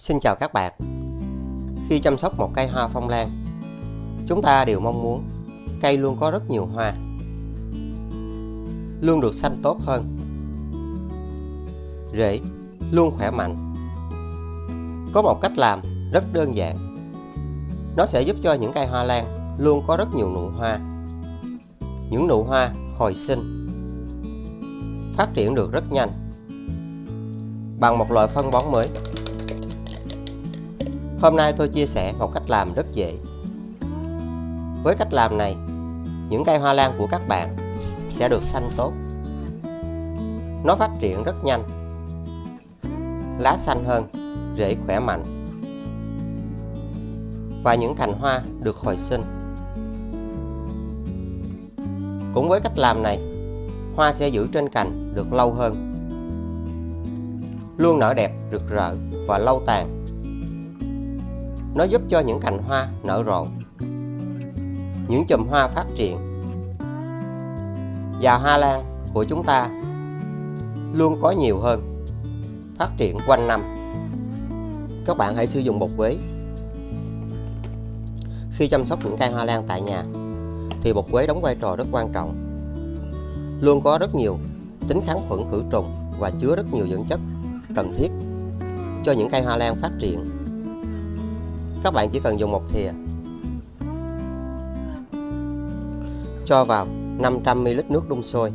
Xin chào các bạn. Khi chăm sóc một cây hoa phong lan, chúng ta đều mong muốn cây luôn có rất nhiều hoa, luôn được xanh tốt hơn, rễ luôn khỏe mạnh. Có một cách làm rất đơn giản. Nó sẽ giúp cho những cây hoa lan luôn có rất nhiều nụ hoa. Những nụ hoa hồi sinh, phát triển được rất nhanh bằng một loại phân bón mới. Hôm nay tôi chia sẻ một cách làm rất dễ. Với cách làm này, những cây hoa lan của các bạn sẽ được xanh tốt. Nó phát triển rất nhanh, lá xanh hơn, rễ khỏe mạnh và những cành hoa được hồi sinh. Cũng với cách làm này, hoa sẽ giữ trên cành được lâu hơn, luôn nở đẹp, rực rỡ và lâu tàn. Nó giúp cho những cành hoa nở rộ, những chùm hoa phát triển, và hoa lan của chúng ta luôn có nhiều hơn, phát triển quanh năm. Các bạn hãy sử dụng bột quế. Khi chăm sóc những cây hoa lan tại nhà thì bột quế đóng vai trò rất quan trọng. Luôn có rất nhiều tính kháng khuẩn, khử trùng và chứa rất nhiều dưỡng chất cần thiết cho những cây hoa lan phát triển. Các bạn chỉ cần dùng một thìa, cho vào 500ml nước đun sôi.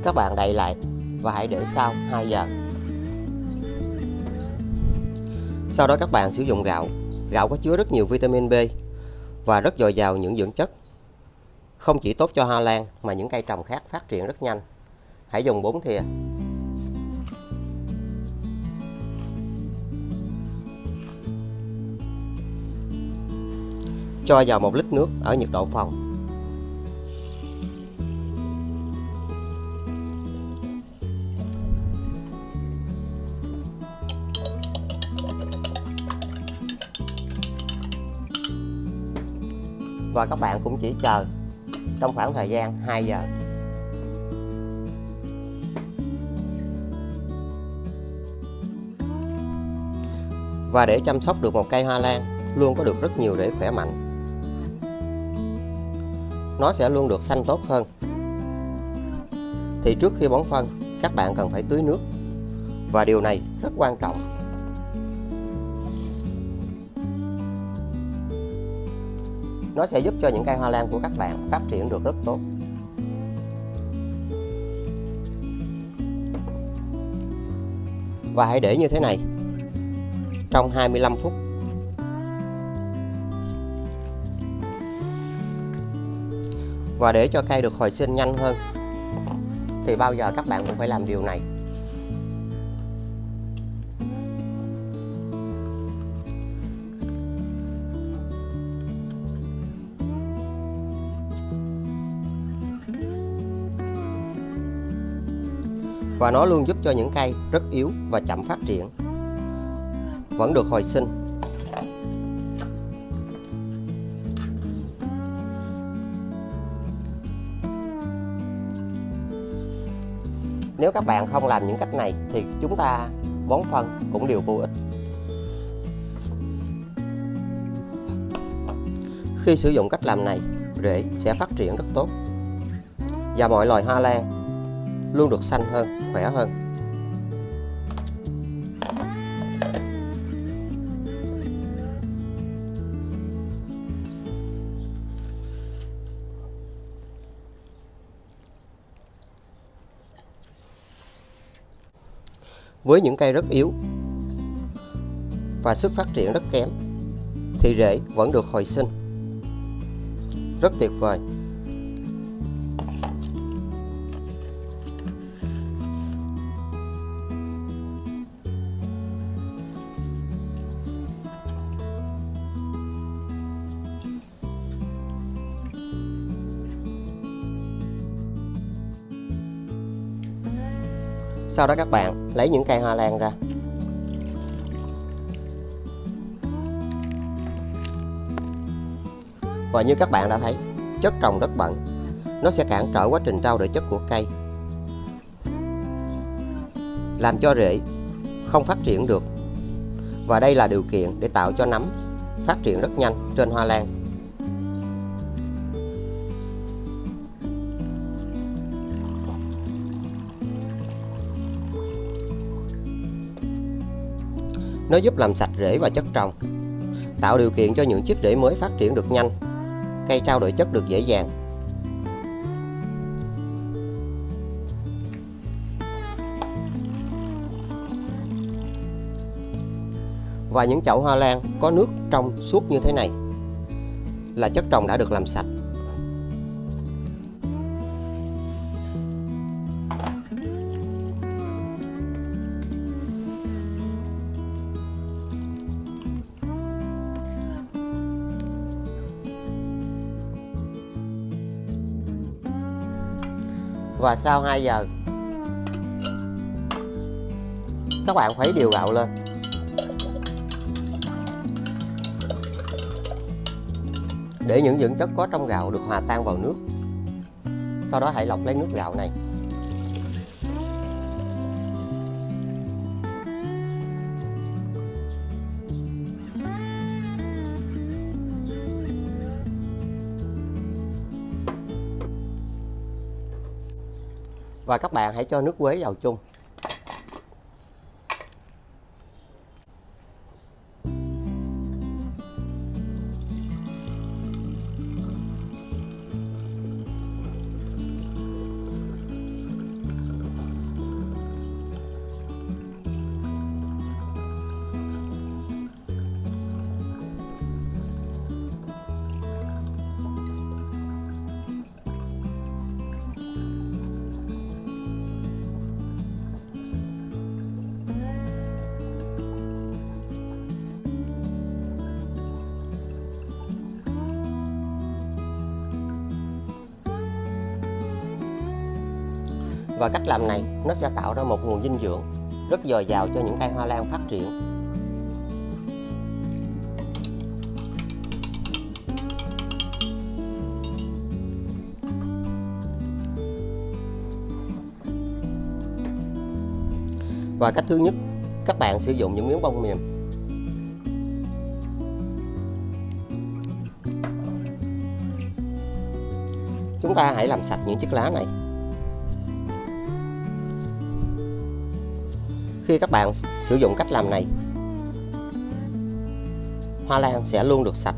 Các bạn đậy lại và hãy để sau 2 giờ. Sau đó các bạn sử dụng gạo. Gạo có chứa rất nhiều vitamin B và rất dồi dào những dưỡng chất. Không chỉ tốt cho hoa lan mà những cây trồng khác phát triển rất nhanh. Hãy dùng 4 thìa. Cho vào 1 lít nước ở nhiệt độ phòng. Và các bạn cũng chỉ chờ trong khoảng thời gian 2 giờ. Và để chăm sóc được một cây hoa lan luôn có được rất nhiều rễ khỏe mạnh, nó sẽ luôn được xanh tốt hơn, thì trước khi bón phân các bạn cần phải tưới nước. Và điều này rất quan trọng. Nó sẽ giúp cho những cây hoa lan của các bạn phát triển được rất tốt. Và hãy để như thế này trong 25 phút. Và để cho cây được hồi sinh nhanh hơn thì bao giờ các bạn cũng phải làm điều này. Và nó luôn giúp cho những cây rất yếu và chậm phát triển vẫn được hồi sinh. Nếu các bạn không làm những cách này thì chúng ta bón phân cũng đều vô ích. Khi sử dụng cách làm này, rễ sẽ phát triển rất tốt và mọi loài hoa lan luôn được xanh hơn, khỏe hơn. Với những cây rất yếu và sức phát triển rất kém thì rễ vẫn được hồi sinh. Rất tuyệt vời. Sau đó các bạn lấy những cây hoa lan ra. Và như các bạn đã thấy, chất trồng rất bẩn. Nó sẽ cản trở quá trình trao đổi chất của cây, làm cho rễ không phát triển được. Và đây là điều kiện để tạo cho nấm phát triển rất nhanh trên hoa lan. Nó giúp làm sạch rễ và chất trồng, tạo điều kiện cho những chiếc rễ mới phát triển được nhanh, cây trao đổi chất được dễ dàng. Và những chậu hoa lan có nước trong suốt như thế này là chất trồng đã được làm sạch. Và sau 2 giờ, các bạn khuấy đều gạo lên. Để những dưỡng chất có trong gạo được hòa tan vào nước. Sau đó hãy lọc lấy nước gạo này. Và các bạn hãy cho nước quế vào chung. Và cách làm này nó sẽ tạo ra một nguồn dinh dưỡng rất dồi dào cho những cây hoa lan phát triển. Và cách thứ nhất, các bạn sử dụng những miếng bông mềm. Chúng ta hãy làm sạch những chiếc lá này. Khi các bạn sử dụng cách làm này, hoa lan sẽ luôn được sạch,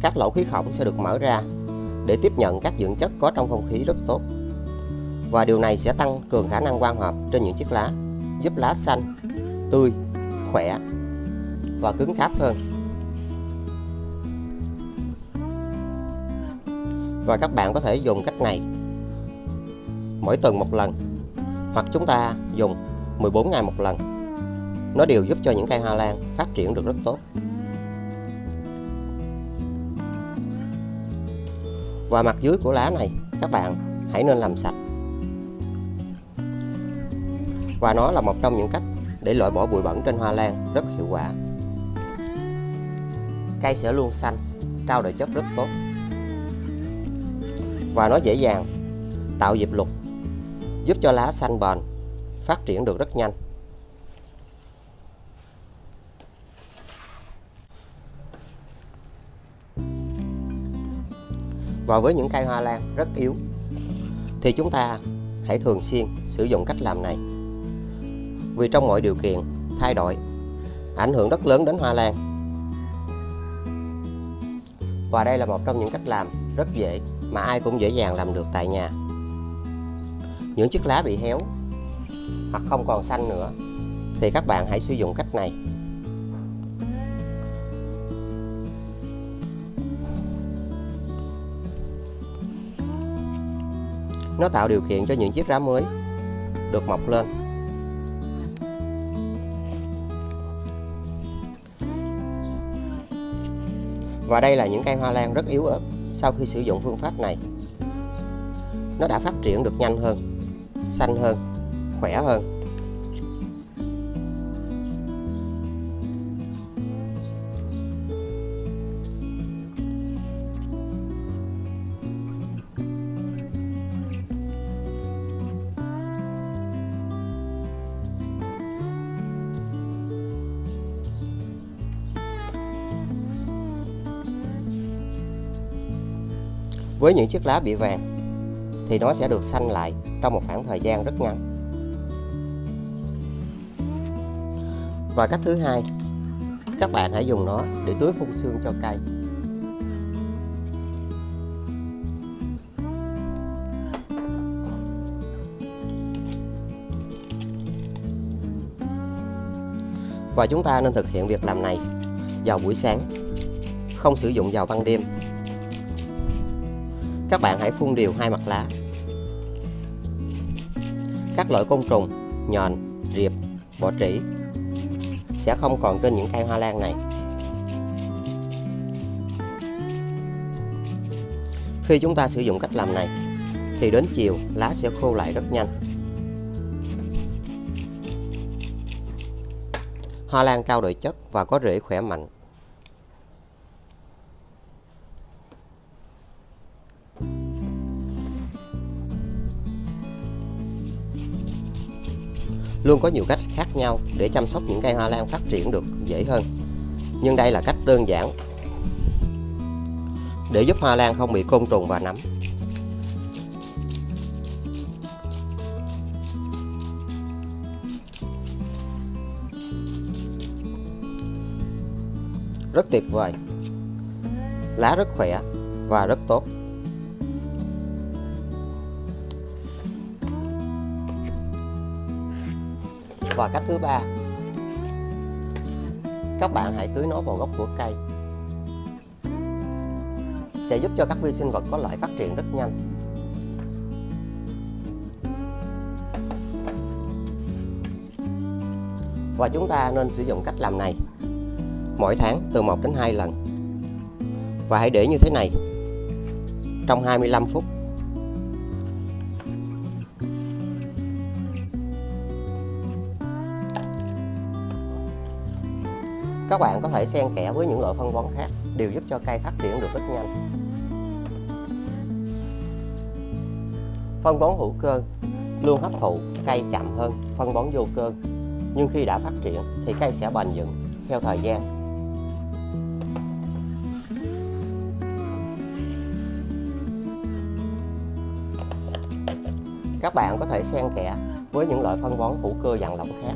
các lỗ khí khổng sẽ được mở ra để tiếp nhận các dưỡng chất có trong không khí rất tốt. Và điều này sẽ tăng cường khả năng quang hợp trên những chiếc lá, giúp lá xanh, tươi, khỏe và cứng cáp hơn. Và các bạn có thể dùng cách này mỗi tuần một lần, hoặc chúng ta dùng 14 ngày một lần. Nó đều giúp cho những cây hoa lan phát triển được rất tốt. Và mặt dưới của lá này các bạn hãy nên làm sạch. Và nó là một trong những cách để loại bỏ bụi bẩn trên hoa lan rất hiệu quả. Cây sẽ luôn xanh, trao đổi chất rất tốt. Và nó dễ dàng tạo diệp lục, giúp cho lá xanh bền, phát triển được rất nhanh. Và với những cây hoa lan rất yếu thì chúng ta hãy thường xuyên sử dụng cách làm này. Vì trong mọi điều kiện thay đổi ảnh hưởng rất lớn đến hoa lan. Và đây là một trong những cách làm rất dễ mà ai cũng dễ dàng làm được tại nhà. Những chiếc lá bị héo hoặc không còn xanh nữa thì các bạn hãy sử dụng cách này. Nó tạo điều kiện cho những chiếc lá mới được mọc lên. Và đây là những cây hoa lan rất yếu ớt. Sau khi sử dụng phương pháp này, nó đã phát triển được nhanh hơn, xanh hơn, khỏe hơn. Với những chiếc lá bị vàng thì nó sẽ được xanh lại trong một khoảng thời gian rất ngắn. Và cách thứ hai, các bạn hãy dùng nó để tưới phun sương cho cây. Và chúng ta nên thực hiện việc làm này vào buổi sáng, không sử dụng vào ban đêm. Các bạn hãy phun đều hai mặt lá. Các loại côn trùng, nhện, riệp, bọ trĩ sẽ không còn trên những cây hoa lan này. Khi chúng ta sử dụng cách làm này thì đến chiều lá sẽ khô lại rất nhanh. Hoa lan trao đổi chất và có rễ khỏe mạnh. Luôn có nhiều cách khác nhau để chăm sóc những cây hoa lan phát triển được dễ hơn. Nhưng đây là cách đơn giản để giúp hoa lan không bị côn trùng và nấm. Rất tuyệt vời. Lá rất khỏe và rất tốt. Và cách thứ ba, các bạn hãy tưới nó vào gốc của cây. Sẽ giúp cho các vi sinh vật có lợi phát triển rất nhanh. Và chúng ta nên sử dụng cách làm này mỗi tháng từ 1 đến 2 lần. Và hãy để như thế này trong 25 phút. Các bạn có thể xen kẽ với những loại phân bón khác, đều giúp cho cây phát triển được rất nhanh. Phân bón hữu cơ luôn hấp thụ cây chậm hơn phân bón vô cơ, nhưng khi đã phát triển thì cây sẽ bền vững theo thời gian. Các bạn có thể xen kẽ với những loại phân bón hữu cơ dạng lỏng khác.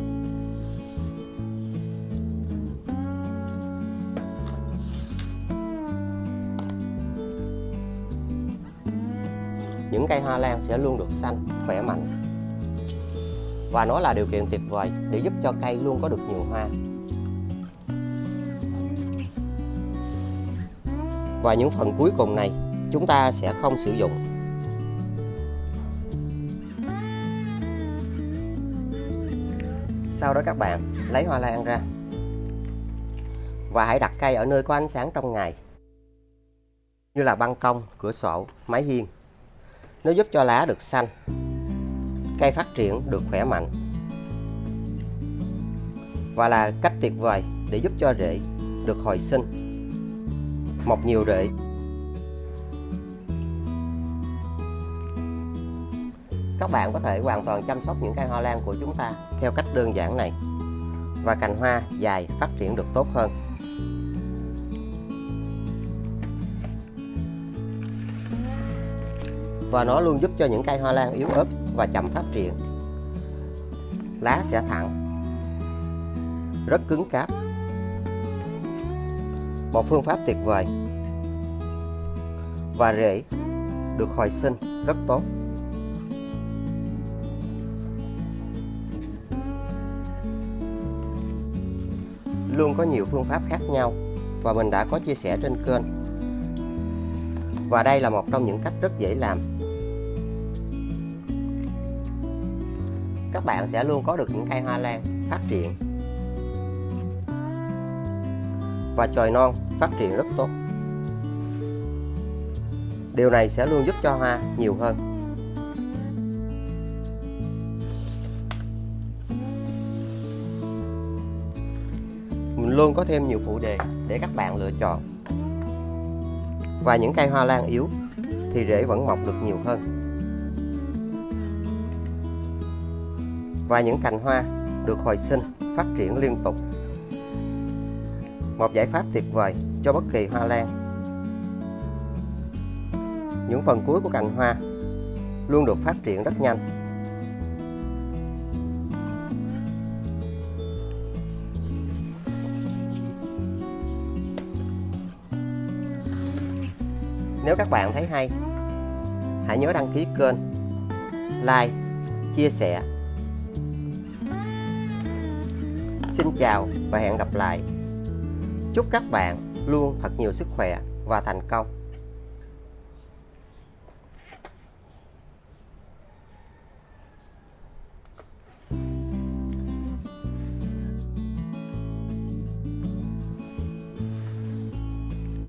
Những cây hoa lan sẽ luôn được xanh, khỏe mạnh. Và nó là điều kiện tuyệt vời để giúp cho cây luôn có được nhiều hoa. Và những phần cuối cùng này chúng ta sẽ không sử dụng. Sau đó các bạn lấy hoa lan ra và hãy đặt cây ở nơi có ánh sáng trong ngày, như là ban công, cửa sổ, mái hiên. Nó giúp cho lá được xanh, cây phát triển được khỏe mạnh và là cách tuyệt vời để giúp cho rễ được hồi sinh, mọc nhiều rễ. Các bạn có thể hoàn toàn chăm sóc những cây hoa lan của chúng ta theo cách đơn giản này và cành hoa dài phát triển được tốt hơn. Và nó luôn giúp cho những cây hoa lan yếu ớt và chậm phát triển. Lá sẽ thẳng, rất cứng cáp. Một phương pháp tuyệt vời. Và rễ được hồi sinh rất tốt. Luôn có nhiều phương pháp khác nhau và mình đã có chia sẻ trên kênh. Và đây là một trong những cách rất dễ làm. Các bạn sẽ luôn có được những cây hoa lan phát triển và chồi non phát triển rất tốt. Điều này sẽ luôn giúp cho hoa nhiều hơn. Mình luôn có thêm nhiều phụ đề để các bạn lựa chọn. Và những cây hoa lan yếu thì rễ vẫn mọc được nhiều hơn. Và những cành hoa được hồi sinh, phát triển liên tục. Một giải pháp tuyệt vời cho bất kỳ hoa lan. những phần cuối của cành hoa luôn được phát triển rất nhanh. Nếu các bạn thấy hay, hãy nhớ đăng ký kênh, like, chia sẻ. Xin chào và hẹn gặp lại. Chúc các bạn luôn thật nhiều sức khỏe và thành công.